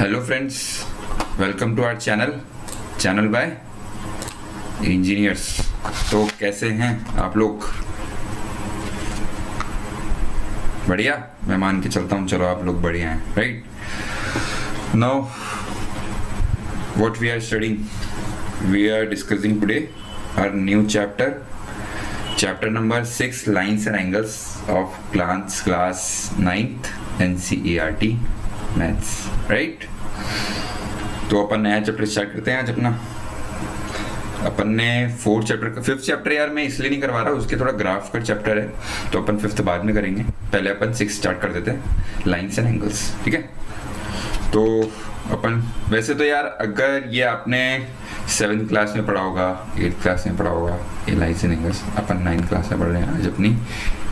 Hello friends, welcome to our channel by engineers. तो कैसे हैं आप लोग? बढ़िया, मैं मान के चलता हूँ। चलो आप लोग बढ़िया हैं, right? Now what we are studying, we are discussing today our new chapter number 6, lines and angles of class 9th NCERT maths, right? तो अपन नया चैप्टर स्टार्ट करते हैं आज अपना। अपन ने 4th चैप्टर का 5th चैप्टर यार मैं इसलिए नहीं करवा रहा, उसके थोड़ा ग्राफ का चैप्टर है, तो अपन 5th बाद में करेंगे। पहले अपन 6 स्टार्ट कर देते हैं, लाइन्स एंड एंगल्स, ठीक है? तो अपन वैसे तो यार अगर ये आपने 7th क्लास में पढ़ा होगा, 8th क्लास में पढ़ा होगा, ये lines and angles, upon 9th class में पढ़ रहे हैं। आज अपनी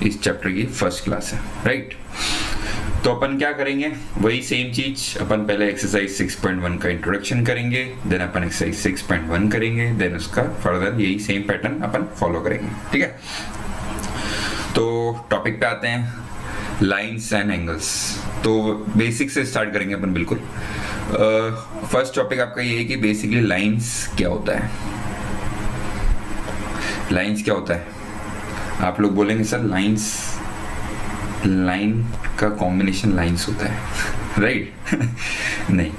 इस चैप्टर की फर्स्ट क्लास है, राइट? तो अपन क्या करेंगे, वही सेम चीज। अपन पहले एक्सरसाइज 6.1 का इंट्रोडक्शन करेंगे, देन अपन एक्सरसाइज 6.1 करेंगे, देन उसका फर्दर यही सेम पैटर्न अपन फॉलो करेंगे, ठीक है? तो टॉपिक पे आते हैं, लाइन्स एंड एंगल्स। तो बेसिक से स्टार्ट करेंगे अपन, बिल्कुल। फर्स्ट टॉपिक आपका ये है कि बेसिकली लाइन्स क्या होता है। लाइन्स क्या होता है? आप लोग बोलेंगे सर लाइन का कॉम्बिनेशन लाइन्स होता है राइट? नहीं,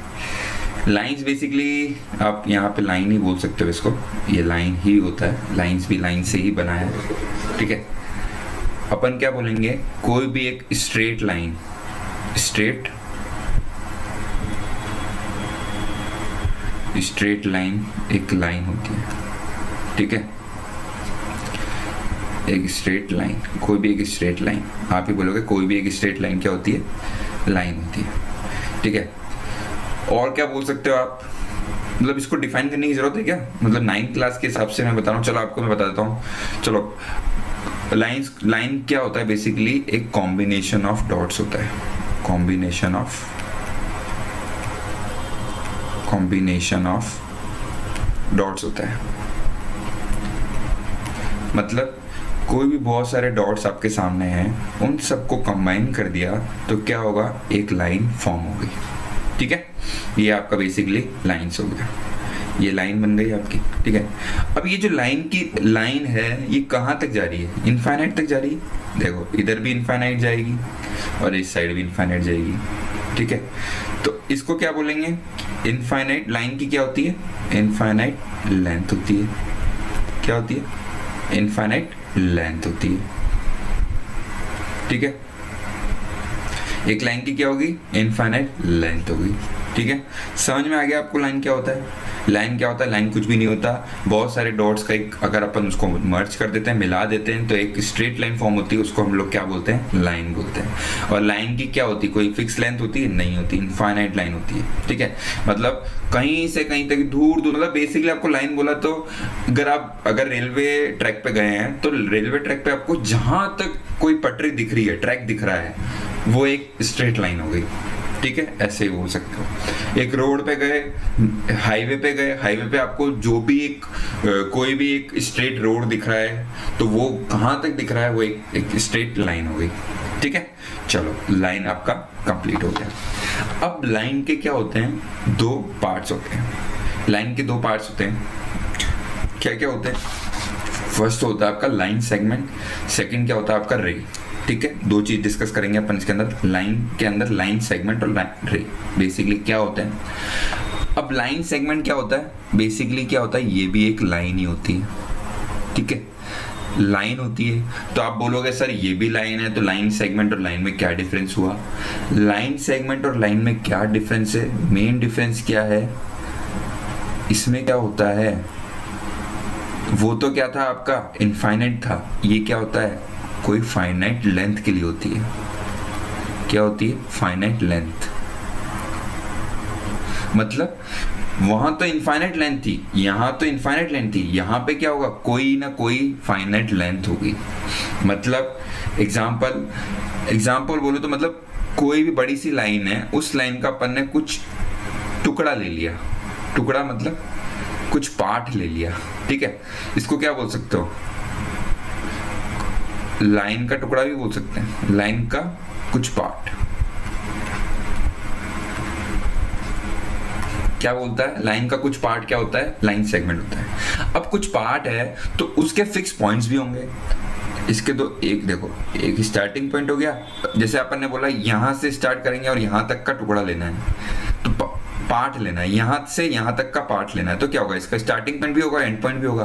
लाइन्स बेसिकली आप यहाँ पे लाइन ही बोल सकते हो इसको, ये लाइन ही होता है। लाइन्स भी लाइन से ही बना है, ठीक है? अपन क्या बोलेंगे, कोई भी एक स्ट्रेट लाइन, स्ट्रेट लाइन एक लाइन होती है, ठीक है? एक स्ट्रेट लाइन, कोई भी एक स्ट्रेट लाइन, आप ही बोलोगे कोई भी एक स्ट्रेट लाइन क्या होती है? लाइन होती है, ठीक है? और क्या बोल सकते हो आप? मतलब इसको डिफाइन करने की जरूरत है क्या? मतलब 9th क्लास के हिसाब से मैं बता रहा हूँ। चलो आपको मैं बता देता हूँ। चलो, लाइन क्या होता है? बेसिकली एक कॉम्बिनेशन ऑफ डॉट्स होता है, कॉम्बिनेशन ऑफ डॉट्स होता है। मतलब कोई भी बहुत सारे डॉट्स आपके सामने हैं, उन सबको कंबाइन कर दिया तो क्या होगा? एक लाइन फॉर्म हो गई, ठीक है? ये आपका बेसिकली लाइन्स हो गया, ये लाइन बन गई आपकी, ठीक है? अब ये जो लाइन है, ये कहाँ तक जा रही है? इनफाइनाइट तक जा रही है। देखो, इधर भी इनफाइनाइट जाएगी और इस साइड भी इनफाइनाइट जाएगी, ठीक है? तो इसको क्या बोलेंगे? इनफाइनाइट लाइन की क्या होती है? इनफाइनाइट लेंथ होती है। क्या होती है? इनफाइनाइट लेंथ होती है, ठीक है? एक लाइन की क्या होगी? इनफाइनाइट लेंथ होगी, ठीक है? समझ में आ गया आपको लाइन क्या होता है? लाइन क्या होता है? लाइन कुछ भी नहीं होता, बहुत सारे डॉट्स का एक, अगर अपन उसको मर्ज कर देते हैं, मिला देते हैं, तो एक स्ट्रेट लाइन फॉर्म होती है, उसको हम लोग क्या बोलते हैं? लाइन बोलते हैं। और लाइन की क्या होती है? कोई फिक्स लेंथ होती है? नहीं होती, इनफाइनाइट लाइन होती है, ठीक है? मतलब कहीं से कहीं तक दूर, मतलब बेसिकली आपको लाइन बोला तो अगर रेलवे ट्रैक पे गए हैं, तो रेलवे ट्रैक पे आपको जहां तक कोई पटरी दिख रही है, ट्रैक दिख रहा है, वो एक स्ट्रेट लाइन हो गई, ठीक है? ऐसे ही बोल सकते हो। एक रोड पे गए, हाईवे पे आपको जो भी कोई भी एक स्ट्रेट रोड दिख रहा है, तो वो कहाँ तक दिख रहा है? वो एक स्ट्रेट लाइन हो गई, ठीक है? चलो, लाइन आपका कंप्लीट हो गया। अब लाइन के क्या होते हैं? 2 पार्ट्स होते हैं। लाइन के 2 पार्ट्स होते हैं। क्या क्या होते हैं? फर्स्ट होता है आपका लाइन सेगमेंट, सेकंड क्या होता है आपका रे, ठीक है? 2 चीज डिस्कस करेंगे अपन इसके अंदर। लाइन के अंदर लाइन सेगमेंट और लाइन रे बेसिकली क्या होते हैं। अब लाइन सेगमेंट क्या होता है? बेसिकली क्या होता है? ये भी एक लाइन ही होती है, ठीक है? लाइन होती है। तो आप बोलोगे सर ये भी लाइन है, तो लाइन सेगमेंट और लाइन में क्या डिफरेंस हुआ? लाइन सेगमेंट और लाइन में क्या डिफरेंस है? मेन डिफरेंस क्या है इसमें? क्या होता है? वो तो क्या था आपका? इनफाइनाइट था। ये क्या होता है? कोई फाइनाइट लेंथ के लिए होती है। क्या होती है? Finite length. मतलब वहां तो इनफाइनाइट लेंथ थी, यहां तो इनफाइनाइट लेंथ थी, यहां पे क्या होगा? कोई ना कोई फाइनाइट लेंथ होगी। मतलब एग्जाम्पल बोलो तो, मतलब कोई भी बड़ी सी लाइन है, उस लाइन का अपन ने कुछ टुकड़ा ले लिया, टुकड़ा मतलब कुछ पार्ट ले लिया, ठीक है? इसको क्या बोल सकते हो? लाइन का टुकड़ा भी बोल सकते हैं, लाइन का कुछ पार्ट, क्या बोलता है, लाइन का कुछ पार्ट क्या होता है, लाइन सेगमेंट होता है। अब कुछ पार्ट है तो उसके फिक्स पॉइंट्स भी होंगे। इसके तो एक देखो, एक स्टार्टिंग पॉइंट हो गया, जैसे अपन ने बोला यहाँ से स्टार्ट करेंगे और यहाँ तक का टुकड़ा लेना है, तो पार्ट लेना है, यहाँ से यहाँ तक का पार्ट लेना है, तो क्या होगा, इसका स्टार्टिंग पॉइंट भी होगा, एंड पॉइंट भी होगा।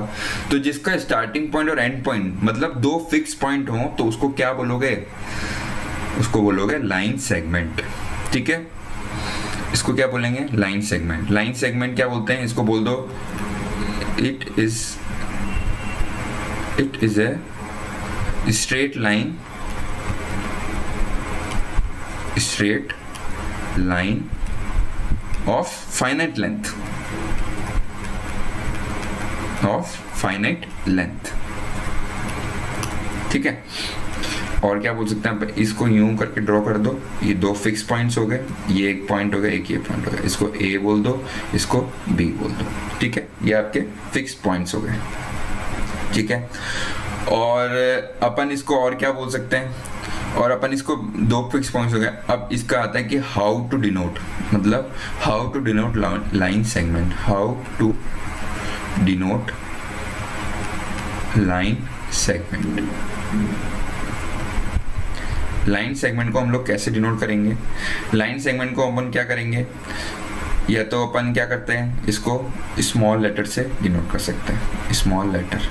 तो जिसका स्टार्टिंग पॉइंट और एंड पॉइंट मतलब दो फिक्स पॉइंट हो तो उसको क्या बोलोगे, उसको बोलोगे लाइन सेगमेंट। ठीक है, इसको क्या बोलेंगे, लाइन सेगमेंट। लाइन सेगमेंट क्या बोलते हैं, इसको बोल दो it is a straight line of finite length ठीक है। और क्या बोल सकते हैं, इसको यूं करके ड्रॉ कर दो, ये दो फिक्स पॉइंट्स हो गए, ये एक पॉइंट हो गया, एक ये पॉइंट हो गया, इसको ए बोल दो, इसको बी बोल दो। ठीक है, ये आपके फिक्स पॉइंट्स हो गए। ठीक है, और अपन इसको और क्या बोल सकते हैं, और अपन इसको दो फिक्स पॉइंट्स हो गए। अब इसका आता है कि हाउ टू डिनोट, मतलब how to denote line segment, how to denote line segment. Line segment को हम लोग कैसे डिनोट करेंगे, लाइन सेगमेंट को अपन क्या करेंगे, या तो अपन क्या करते हैं, इसको स्मॉल लेटर से डिनोट कर सकते हैं, small letter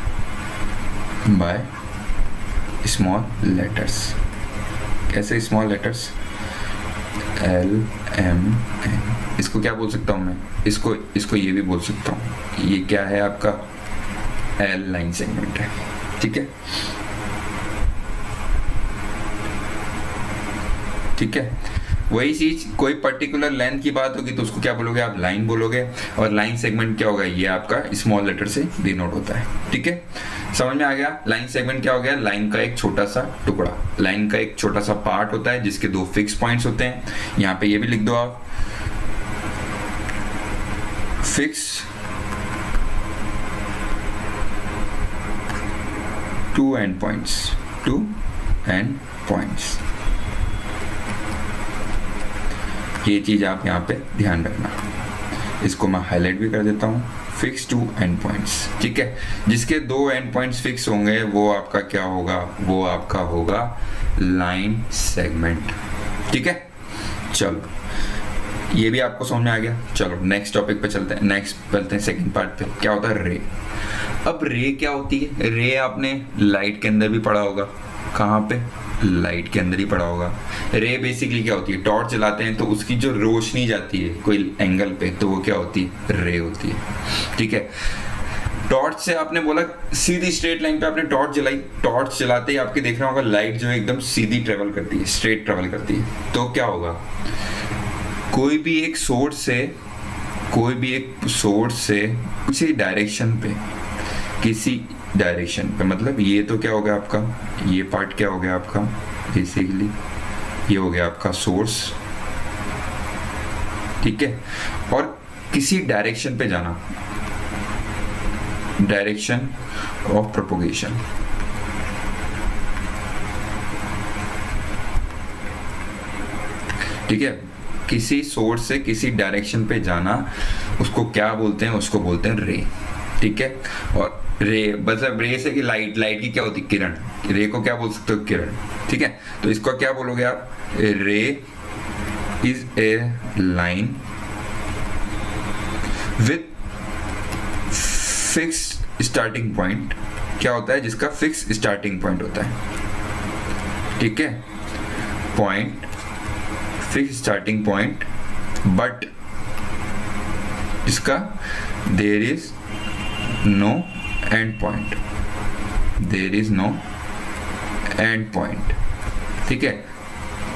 by small letters. कैसे small letters, L M N, इसको क्या बोल सकता हूँ मैं, इसको ये भी बोल सकता हूँ, ये क्या है आपका L लाइन सेगमेंट है। ठीक है, ठीक है, वही चीज कोई पर्टिकुलर लेंथ की बात होगी तो उसको क्या बोलोगे आप, लाइन बोलोगे, और लाइन सेगमेंट क्या होगा, ये आपका स्मॉल लेटर से डिनोट होता है। ठीक है, समझ में आ गया। लाइन सेगमेंट क्या हो गया, लाइन का एक छोटा सा टुकड़ा, लाइन का एक छोटा सा पार्ट होता है जिसके दो फिक्स पॉइंट्स होते हैं। यहाँ पे ये भी लिख दो आप, fix two end points, two end points. ये चीज आप यहाँ पे ध्यान रखना, इसको मैं हाईलाइट भी कर देता हूँ, फिक्स टू एंड पॉइंट्स। ठीक है, जिसके दो एंड पॉइंट्स फिक्स होंगे वो आपका क्या होगा, वो आपका होगा लाइन सेगमेंट। ठीक है, चलो ये भी आपको समझ में आ गया। चलो नेक्स्ट टॉपिक पे चलते हैं, नेक्स्ट चलते हैं सेकंड पार्ट पे। क्या होता है रे। अब रे क्या होती है, रे आपने लाइट के अंदर भी पढ़ा होगा, कहाँ पे, लाइट के अंदर ही पड़ा होगा। रे बेसिकली क्या होती है, टॉर्च जलाते हैं तो उसकी जो रोशनी जाती है कोई एंगल पे तो वो क्या होती है, रे होती है। ठीक है, टॉर्च से आपने बोला सीधी स्ट्रेट लाइन पे आपने टॉर्च जलाई, टॉर्च जलाते ही आपके देख रहा होगा लाइट जो है एकदम सीधी ट्रेवल करती है, स्ट्रेट ट्रेवल करती है। तो क्या होगा, कोई भी एक सोर्स से किसी डायरेक्शन पे, किसी डायरेक्शन पे, मतलब ये तो क्या हो गया आपका, ये पार्ट क्या हो गया आपका, बेसिकली ये हो गया आपका सोर्स। ठीक है, और किसी डायरेक्शन पे जाना, डायरेक्शन ऑफ प्रोपोगेशन। ठीक है, किसी सोर्स से किसी डायरेक्शन पे जाना, उसको क्या बोलते हैं, उसको बोलते हैं रे। ठीक है, और रे मतलब रे से कि लाइट की क्या होती है, किरण। रे को क्या बोल सकते हो, किरण। ठीक है, तो इसको क्या बोलोगे आप, रे is a line with fix starting point. क्या होता है, जिसका फिक्स स्टार्टिंग पॉइंट होता है। ठीक है, point fix starting point, but इसका there is no end point, there is no end point. ठीक है,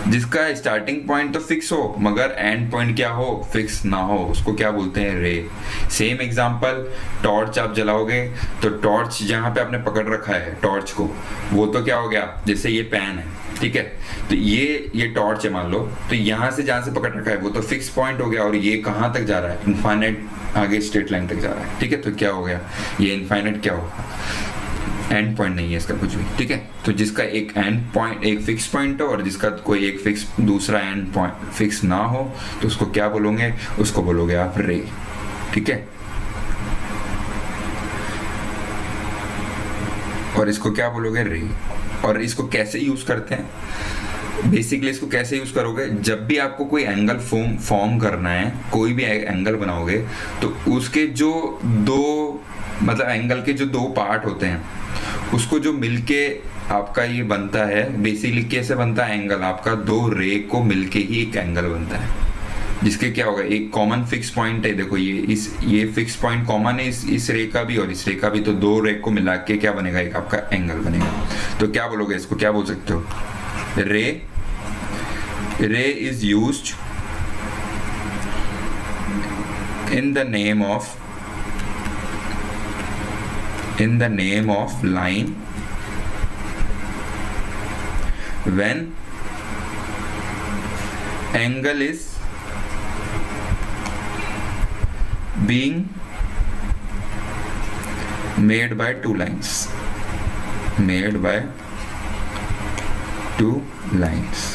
जिसका स्टार्टिंग पॉइंट तो फिक्स हो मगर एंड पॉइंट क्या हो, फिक्स ना हो, उसको क्या बोलते हैं, रे। सेम एग्जांपल, टॉर्च आप जलाओगे तो टॉर्च जहां पे आपने पकड़ रखा है टॉर्च को, वो तो क्या हो गया, जैसे ये पेन है। ठीक है, तो ये टॉर्च है मान लो, तो यहां से जहां से पकड़ रखा है वो तो फिक्स पॉइंट हो गया, और ये कहां तक जा रहा है, इनफाइनाइट आगे स्ट्रेट लाइन तक जा रहा है। ठीक है, तो क्या हो गया, ये इनफाइनाइट क्या होगा, एंड पॉइंट नहीं है इसका कुछ भी, ठीक है। तो जिसका एक एंड पॉइंट, एक फिक्स पॉइंट हो और जिसका कोई एक फिक्स दूसरा एंड पॉइंट फिक्स ना हो तो उसको क्या बोलोगे, उसको बोलोगे आप रे, ठीक है। और इसको क्या बोलोगे, रे। और इसको कैसे यूज करते हैं, बेसिकली इसको कैसे यूज करोगे, जब भी आपको कोई एंगल फॉर्म करना है, कोई भी एंगल बनाओगे तो उसके जो दो, मतलब एंगल के जो दो पार्ट होते हैं उसको जो मिलके आपका ये बनता है, बेसिकली कैसे बनता है एंगल आपका, दो रे को मिलके ही एक एंगल बनता है, जिसके क्या होगा, एक कॉमन फिक्स पॉइंट है। देखो ये फिक्स पॉइंट कॉमन है इस रे का भी और इस रे का भी, तो दो रे को मिला के क्या बनेगा, एक आपका एंगल बनेगा। तो क्या बोलोगे इसको, क्या बोल सकते हो, रे is used in the name of line when angle is being made by two lines,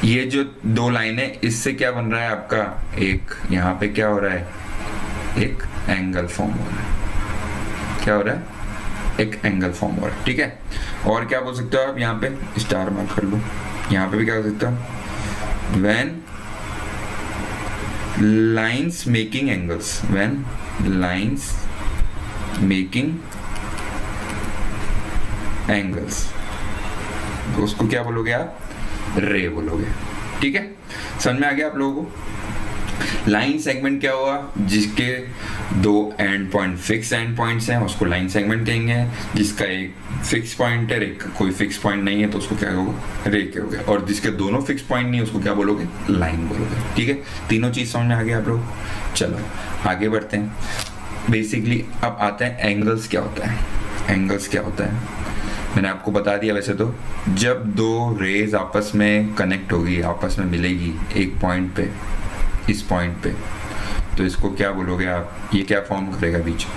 ये जो दो लाइन है इससे क्या बन रहा है आपका, एक यहाँ पे क्या हो रहा है, एक एंगल फॉर्म हो रहा है, क्या हो रहा है, एक एंगल फॉर्म हो रहा है, ठीक है। और क्या बोल सकते हो आप, यहाँ पे स्टार मार्क कर लो, यहाँ पे भी क्या हो सकता है, when lines making angles, तो उसको क्या बोलोगे आप, रे बोलोगे, ठीक है। समझ में आ गया आप लोगों को। लाइन सेगमेंट क्या हुआ, जिसके दो and point fix and points हैं उसको लाइन सेगमेंट कहेंगे, जिसका एक फिक्स पॉइंट है, कोई फिक्स पॉइंट नहीं है तो उसको क्या कहोगे, रे कहोगे, और जिसके दोनों फिक्स पॉइंट नहीं है उसको क्या बोलोगे, लाइन बोलोगे, ठीक है। तीनों चीज समझ में आ गया आप लोग। चलो आगे बढ़ते हैं। बेसिकली अब आते हैं एंगल्स क्या होता है। एंगल्स क्या होता है मैंने आपको बता दिया। वैसे तो जब दो रेज आपस में कनेक्ट होगी, आपस में मिलेगी एक पॉइंट पे, इस पॉइंट पे, तो इसको क्या बोलोगे आप, ये क्या फॉर्म करेगा बीच में,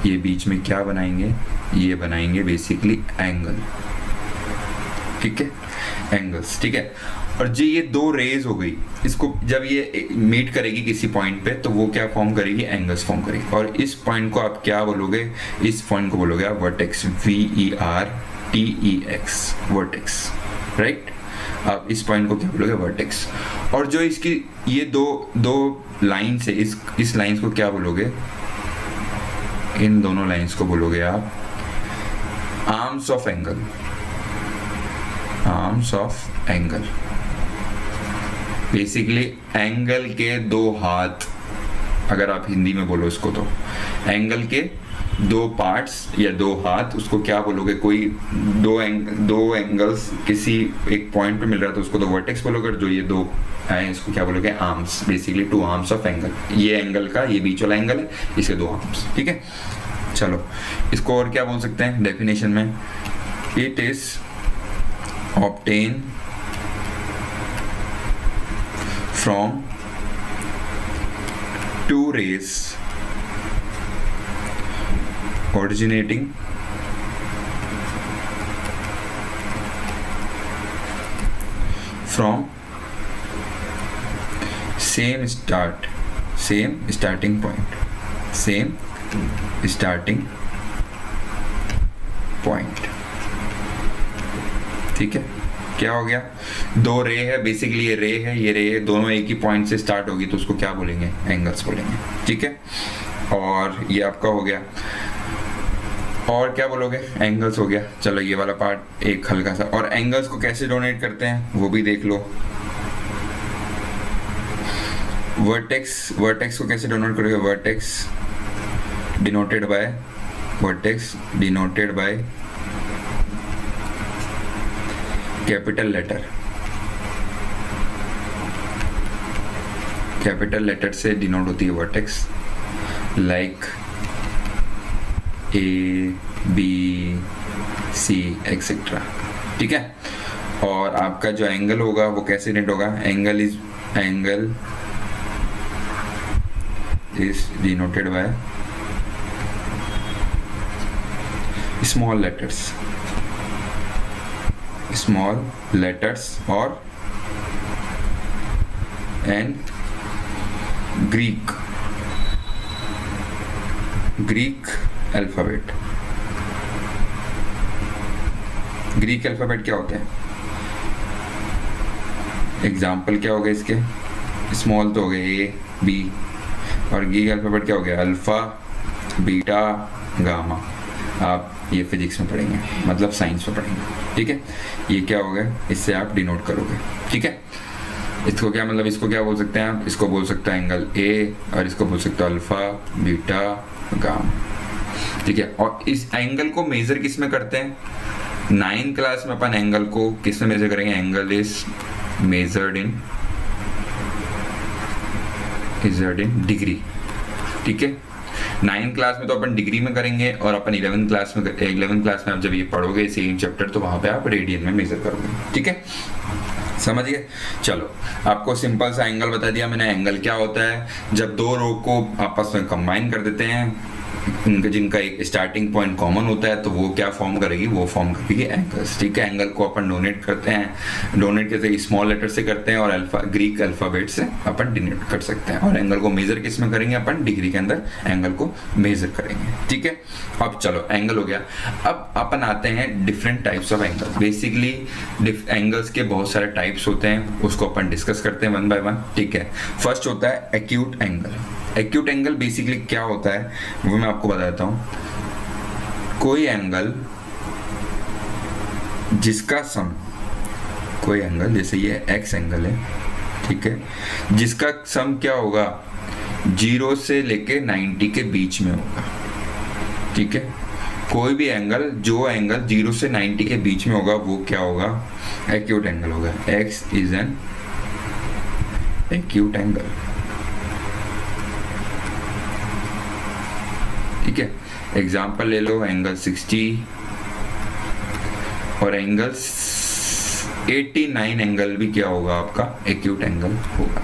ये बीच में क्या बनाएंगे, ये बनाएंगे बेसिकली एंगल, ठीक है, एंगल्स, ठीक है। और जी ये दो रेज हो गई, इसको जब ये मीट करेगी किसी पॉइंट पे तो वो क्या फॉर्म करेगी, एंगल्स फॉर्म करेगी। और इस पॉइंट को आप क्या बोलोगे, इस पॉइंट को बोलोगे आप वर्टेक्स, VERTEX, वर्टेक्स, राइट। आप इस पॉइंट को क्या बोलोगे, वर्टेक्स। और जो इसकी ये दो लाइन्स है, इस लाइन्स को क्या बोलोगे, इन दोनों लाइन्स को बोलोगे आप arms of angle, arms of angle. Basically angle के दो हाथ, अगर आप हिंदी में बोलो इसको, तो एंगल के दो पार्ट्स या दो हाथ, उसको क्या बोलोगे, कोई दो एंगल्स किसी एक पॉइंट पे मिल रहा है तो उसको तो वर्टेक्स बोलोगे, और जो ये दो है इसको क्या बोलोगे, arms, basically two arms of angle. ये एंगल का ये बीच वाला एंगल है, इसके दो आर्म्स, ठीक है। चलो इसको और क्या बोल सकते हैं डेफिनेशन में, it is obtain from two rays originating from same starting point, ठीक है। क्या हो गया, दो रे है, बेसिकली ये रे है, ये रे है, दोनों एक ही पॉइंट से स्टार्ट होगी तो उसको क्या बोलेंगे, एंगल्स बोलेंगे, ठीक है। और ये आपका हो गया, और क्या बोलोगे, एंगल्स हो गया। चलो ये वाला पार्ट एक हल्का सा, और एंगल्स को कैसे डोनेट करते हैं वो भी देख लो। वर्टेक्स को कैसे डोनेट करोगे, vertex denoted by capital letter से डिनोट होती है वर्टेक्स, लाइक ABC एक्सेट्रा, ठीक है। और आपका जो एंगल होगा वो कैसे डिनोट होगा, angle is denoted by small letters और and Greek alphabet. Greek alphabet क्या होते हैं? एग्जाम्पल क्या हो गए इसके? स्मॉल तो हो गए ए बी, और ग्रीक अल्फाबेट क्या हो गया? Alpha beta gamma. आप ये फिजिक्स में पढ़ेंगे, मतलब साइंस में पढ़ेंगे, ठीक है। ये क्या हो गया, इससे आप डिनोट करोगे, ठीक है। इसको क्या मतलब, इसको क्या बोल सकते हैं आप? इसको बोल सकते हैं एंगल ए, और इसको बोल सकते हैं अल्फा बीटा गामा, ठीक है। और इस एंगल को मेजर किस में करते हैं? 9th क्लास में अपन एंगल को किस में मेजर करेंगे? Angle is measured in degree, ठीक है। 9th क्लास में तो अपन डिग्री में करेंगे, और अपन 11th क्लास में आप जब ये पढ़ोगे सेम चैप्टर, तो वहां पे आप रेडियन में मेजर करोगे, ठीक है। समझ गए? चलो, आपको सिंपल सा एंगल बता दिया मैंने। एंगल क्या होता है? जब दो रो को आपस में कंबाइन कर देते हैं, जिनका एक स्टार्टिंग पॉइंट कॉमन होता है, तो वो क्या फॉर्म करेगी? वो फॉर्म करेगी एंगल्स, ठीक है। एंगल को अपन डोनेट करते हैं, डोनेट कैसे? स्मॉल लेटर से करते हैं, और ग्रीक अल्फाबेट से अपन डिनोट कर सकते हैं। और एंगल को मेजर किस में करेंगे? अपन डिग्री के अंदर एंगल को मेजर करेंगे, ठीक है। अब चलो, एंगल हो गया। अब अपन आते हैं different types of angle. Basically angles के बहुत सारे टाइप्स होते हैं, उसको अपन डिस्कस करते हैं वन बाय वन, ठीक है। फर्स्ट होता है acute angle. Acute angle basically क्या होता है वो मैं आपको बताता हूं। कोई एंगल जिसका सम, कोई एंगल जैसे ये एक्स एंगल है, ठीक है, जिसका सम क्या होगा? 0 से लेके 90 के बीच में होगा, ठीक है। कोई भी एंगल, जो एंगल 0 से 90 के बीच में होगा, वो क्या होगा? एक्यूट एंगल होगा। X is an acute angle, ठीक है। एग्जाम्पल ले लो, एंगल 60 और एंगल 89 एंगल भी क्या होगा? आपका एक्यूट एंगल होगा।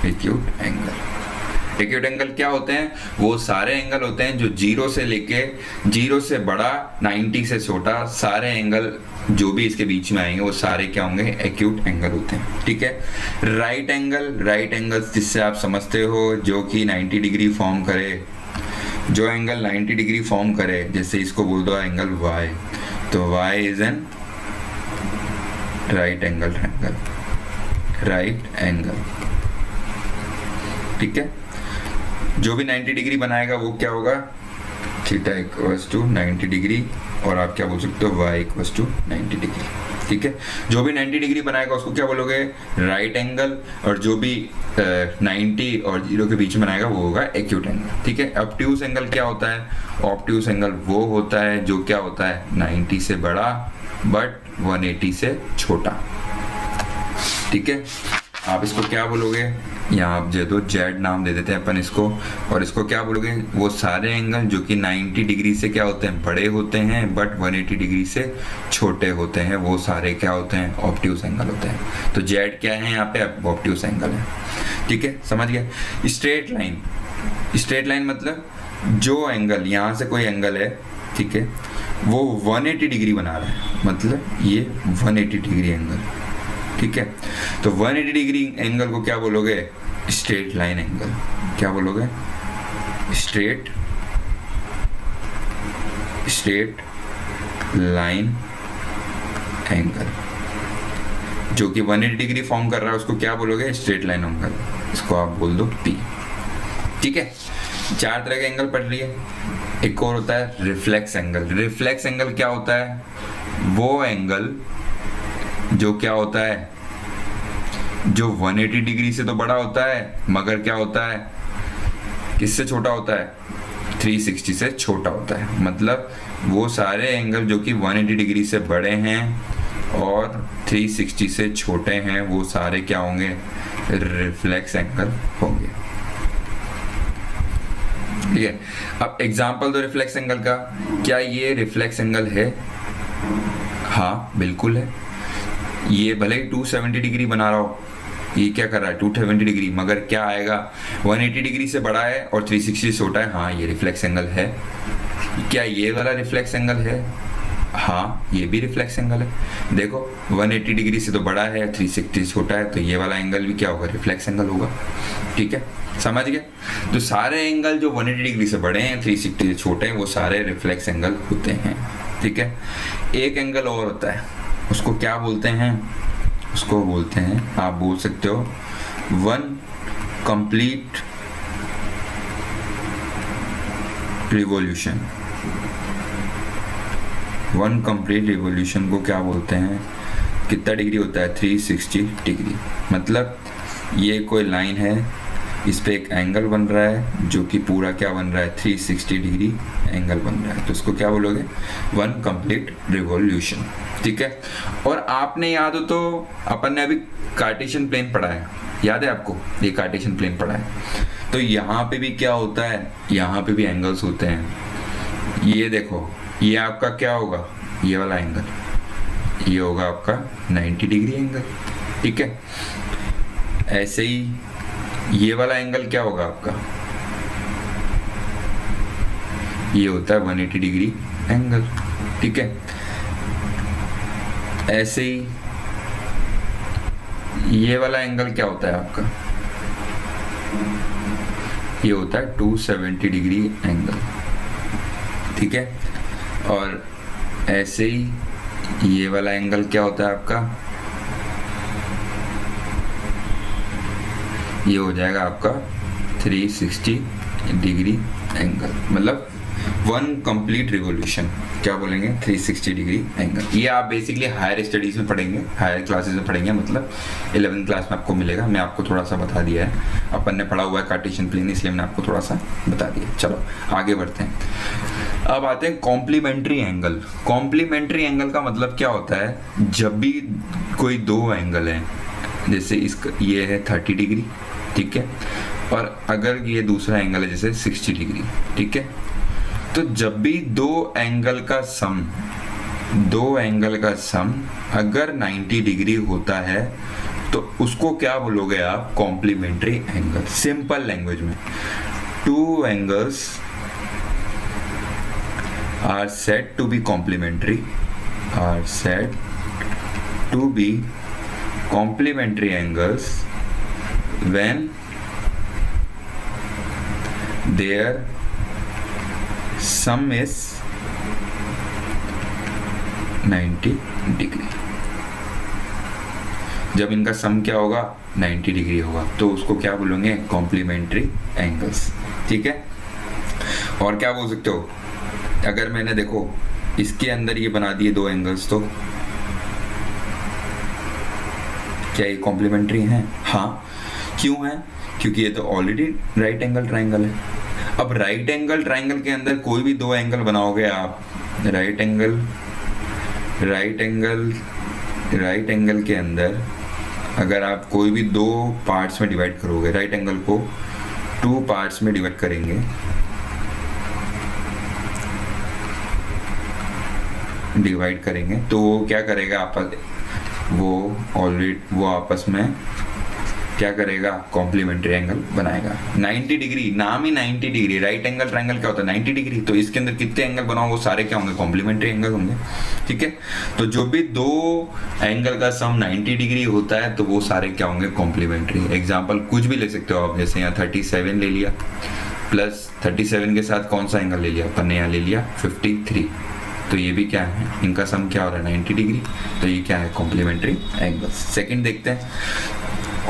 एक्यूट एंगल क्या होते हैं? वो सारे एंगल होते हैं जो 0 से लेके 0 से बड़ा 90 से छोटा, सारे एंगल जो भी इसके बीच में आएंगे वो सारे क्या होंगे? एक्यूट एंगल होते हैं, ठीक है। राइट एंगल जिससे आप समझते हो जो कि 90 डिग्री फॉर्म करे, जो एंगल 90 डिग्री फॉर्म करे, जैसे इसको बोल दो एंगल y, तो y is an right angle, ठीक है। जो भी 90 डिग्री बनाएगा वो क्या होगा? थीटा इक्वल्स टू 90 डिग्री, और आप क्या बोल सकते हो? y इक्वल्स टू 90 डिग्री, ठीक है। जो भी 90 डिग्री बनाएगा उसको क्या बोलोगे? Right angle. और जो भी 90 और 0 के बीच में बनाएगा वो होगा एक्यूट एंगल, ठीक है। ऑब्ट्यूज एंगल क्या होता है? ऑब्ट्यूज एंगल वो होता है जो क्या होता है? 90 से बड़ा बट 180 से छोटा, ठीक है। आप इसको क्या बोलोगे? यहाँ आप जो जेड नाम दे देते हैं अपन इसको, और इसको क्या बोलोगे? वो सारे एंगल जो कि 90 डिग्री से क्या होते हैं? बड़े होते हैं बट 180 डिग्री से छोटे होते हैं, वो सारे क्या होते हैं? ऑब्ट्यूज एंगल होते हैं। तो जेड क्या है यहाँ पे? ऑब्ट्यूज एंगल है, ठीक है। समझ गया? स्ट्रेट लाइन मतलब जो एंगल, यहाँ से कोई एंगल है, ठीक है, वो 180 डिग्री बना रहा है, मतलब ये 180 डिग्री एंगल, ठीक है। तो 180 डिग्री एंगल को क्या बोलोगे? Straight line angle. क्या बोलोगे? Straight line angle. जो कि 180 डिग्री फॉर्म कर रहा है उसको क्या बोलोगे? Straight line angle. इसको आप बोल दो P, ठीक है। 4 तरह के एंगल पढ़ लिए। एक और होता है रिफ्लेक्स एंगल। रिफ्लेक्स एंगल क्या होता है? वो एंगल जो क्या होता है? जो 180 डिग्री से तो बड़ा होता है, मगर क्या होता है? किससे छोटा होता है? 360 से छोटा होता है। मतलब वो सारे एंगल जो कि 180 डिग्री से बड़े हैं और 360 से छोटे हैं, वो सारे क्या होंगे? रिफ्लेक्स एंगल होंगे, ठीक है। अब एग्जाम्पल दो रिफ्लेक्स एंगल का। क्या ये रिफ्लेक्स एंगल है? हाँ बिल्कुल है। ये भले ही 270 डिग्री बना रहा हो, ये क्या कर रहा है 270 डिग्री, मगर क्या आएगा 180 डिग्री से बड़ा है और 360 से छोटा है। हाँ ये रिफ्लेक्स एंगल है। क्या ये वाला रिफ्लेक्स एंगल है? हाँ ये भी रिफ्लेक्स एंगल है। देखो 180 डिग्री से तो बड़ा है, 360 से छोटा है, तो ये वाला एंगल भी क्या होगा, रिफ्लेक्स एंगल होगा। ठीक है, समझ गए? तो सारे एंगल जो 180 डिग्री से बड़े हैं, 360 से छोटे हैं, वो सारे रिफ्लेक्स एंगल होते हैं। ठीक है, एक एंगल और होता है, उसको क्या बोलते हैं? उसको बोलते हैं, आप बोल सकते हो, one complete revolution. One complete revolution को क्या बोलते हैं? कितना डिग्री होता है? 360 डिग्री। मतलब ये कोई लाइन है, इस पे एक एंगल बन रहा है जो कि पूरा क्या बन रहा है, 360 डिग्री एंगल बन रहा है, तो उसको क्या बोलोगे? One complete revolution. ठीक है, और आपने याद हो तो अपन ने अभी कार्टेशियन प्लेन पढ़ा है, याद है आपको? ये कार्टेशियन प्लेन पढ़ा है, तो यहाँ पे भी क्या होता है, यहाँ पे भी एंगल्स होते हैं। ये देखो, ये आपका क्या होगा, ये वाला एंगल, ये होगा आपका 90 डिग्री एंगल। ठीक है, ऐसे ही ये वाला एंगल क्या होगा आपका, ये होता है 180 डिग्री एंगल। ठीक है, ऐसे ही ये वाला एंगल क्या होता है आपका, ये होता है 270 डिग्री एंगल। ठीक है, और ऐसे ही ये वाला एंगल क्या होता है आपका, ये हो जाएगा आपका 360 डिग्री एंगल। मतलब वन कंप्लीट रिवॉल्यूशन क्या बोलेंगे, 360 डिग्री एंगल। ये आप बेसिकली हायर स्टडीज में पढ़ेंगे, हायर क्लासेस में पढ़ेंगे, मतलब 11th क्लास में आपको मिलेगा। मैं आपको थोड़ा सा बता दिया है, अपन ने पढ़ा हुआ है कार्टेशियन प्लेन, इसलिए मैंने आपको थोड़ा सा बता दिया। चलो आगे बढ़ते हैं। अब आते हैं कॉम्प्लीमेंट्री एंगल। कॉम्प्लीमेंट्री एंगल का मतलब क्या होता है, जब भी कोई दो एंगल है, जैसे इसका ये है 30 डिग्री, ठीक है, और अगर ये दूसरा एंगल है जैसे 60 डिग्री, ठीक है, तो जब भी दो एंगल का सम अगर 90 डिग्री होता है तो उसको क्या बोलोगे आप, कॉम्प्लीमेंट्री एंगल। सिंपल लैंग्वेज में, two angles are said to be complementary, are said to be complementary angles when their sum is 90 degree. जब इनका सम क्या होगा, 90 डिग्री होगा, तो उसको क्या बोलेंगे, कॉम्प्लीमेंट्री एंगल्स। ठीक है, और क्या बोल सकते हो, अगर मैंने देखो इसके अंदर ये बना दिए दो एंगल्स, तो क्या ये कॉम्प्लीमेंट्री हैं? हाँ, क्यों है? क्योंकि ये तो ऑलरेडी राइट एंगल ट्राइंगल है। अब राइट एंगल ट्राइंगल के अंदर कोई भी दो एंगल बनाओगे आप, राइट एंगल के अंदर अगर आप कोई भी दो पार्ट्स में डिवाइड करोगे, राइट एंगल को 2 पार्ट्स में डिवाइड करेंगे, तो वो क्या करेगा, वो आपस में क्या करेगा, कॉम्प्लीमेंट्री एंगल बनाएगा। 90 डिग्री, नाम ही 90 डिग्री, राइट एंगल ट्रायंगल क्या होता है, 90 डिग्री, तो इसके अंदर कितने एंगल बनाओ, वो सारे क्या होंगे, कॉम्प्लीमेंट्री एंगल होंगे। ठीक है, तो जो भी दो एंगल का सम 90 डिग्री होता है तो वो सारे क्या होंगे, कॉम्प्लीमेंट्री। एग्जाम्पल कुछ भी ले सकते हो आप, जैसे यहाँ 37 ले लिया, प्लस 37 के साथ कौन सा एंगल ले लिया, अपन ने यहाँ ले लिया 53, तो ये भी क्या है, इनका सम क्या हो रहा है, 90 डिग्री, तो ये क्या है, कॉम्प्लीमेंट्री एंगल। सेकंड देखते हैं,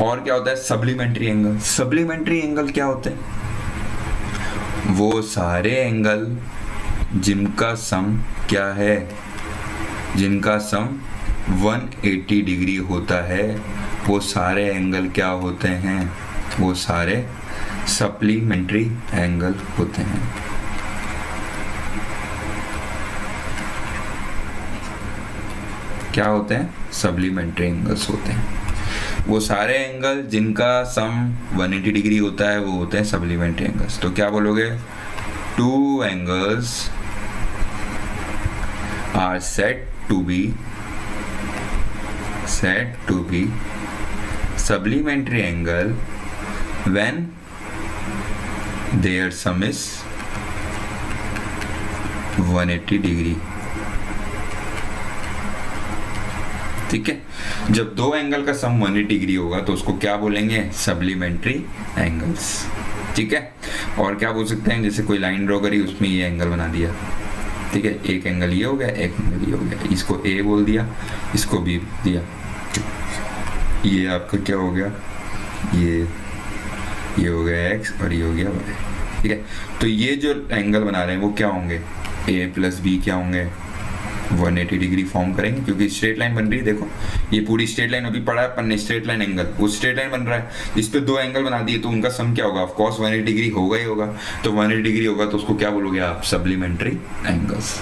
और क्या होता है, सप्लीमेंट्री एंगल। सप्लीमेंट्री एंगल क्या होते हैं, वो सारे एंगल जिनका सम क्या है, जिनका सम 180 डिग्री होता है, वो सारे एंगल क्या होते हैं, वो सारे सप्लीमेंट्री एंगल होते हैं। क्या होते हैं, सप्लीमेंट्री एंगल्स होते हैं। वो सारे एंगल जिनका सम 180 डिग्री होता है वो होते हैं सप्लीमेंट्री एंगल्स। तो क्या बोलोगे, two angles are said to be supplementary angle when their sum is 180 degree. ठीक है, जब दो एंगल का सम 180 डिग्री होगा तो उसको क्या बोलेंगे? Supplementary angles. ठीक है, और क्या बोल सकते हैं, जैसे कोई लाइन ड्रॉ करी, उसमें ये एंगल बना दिया। ठीक है, एक एंगल ये हो गया, एक एंगल ये हो गया, इसको ए बोल दिया, इसको बी दिया। ये आपका क्या हो गया? ये हो गया एक्स और ये हो गया वाई। ठीक है, तो ये जो एंगल बना रहे हैं वो क्या होंगे? ए प्लस बी क्या होंगे? 180 डिग्री फॉर्म करेंगे, क्योंकि स्ट्रेट लाइन बन रही है। देखो ये पूरी स्ट्रेट लाइन अभी पढ़ा है अपन ने, स्ट्रेट लाइन एंगल, वो स्ट्रेट लाइन बन रहा है, इस पे दो एंगल बना दिए तो उनका सम क्या होगा? ऑफ कोर्स 180 डिग्री होगा ही होगा। तो 180 डिग्री होगा तो उसको क्या बोलोगे आप? Supplementary angles.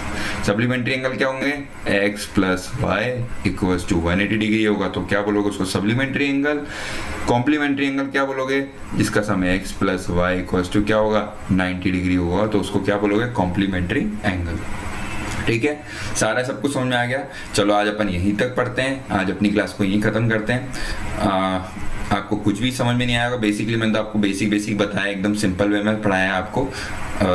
सप्लीमेंट्री एंगल क्या होंगे? X plus y equals to 180 degree होगा तो क्या बोलोगे उसको? Supplementary angle. कॉम्प्लीमेंट्री एंगल क्या बोलोगे? जिसका sum x plus y equals to क्या होगा? 90 डिग्री होगा तो उसको क्या बोलोगे? Complementary angle. ठीक है, सारा सब कुछ समझ में आ गया। चलो आज अपन यहीं तक पढ़ते हैं, आज अपनी क्लास को यहीं खत्म करते हैं। आपको कुछ भी समझ में नहीं आएगा, बेसिकली मैंने तो आपको बेसिक बताया, एकदम सिंपल वे में पढ़ाया आपको।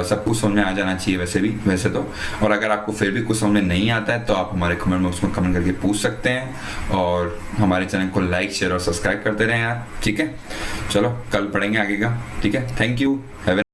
सब कुछ समझ में आ जाना चाहिए वैसे तो। और अगर आपको फिर भी कुछ समझ में नहीं आता है तो आप हमारे कमेंट बॉक्स में कमेंट करके पूछ सकते हैं, और हमारे चैनल को लाइक शेयर और सब्सक्राइब करते रहें यार। ठीक है, चलो कल पढ़ेंगे आगे का। ठीक है, थैंक यू।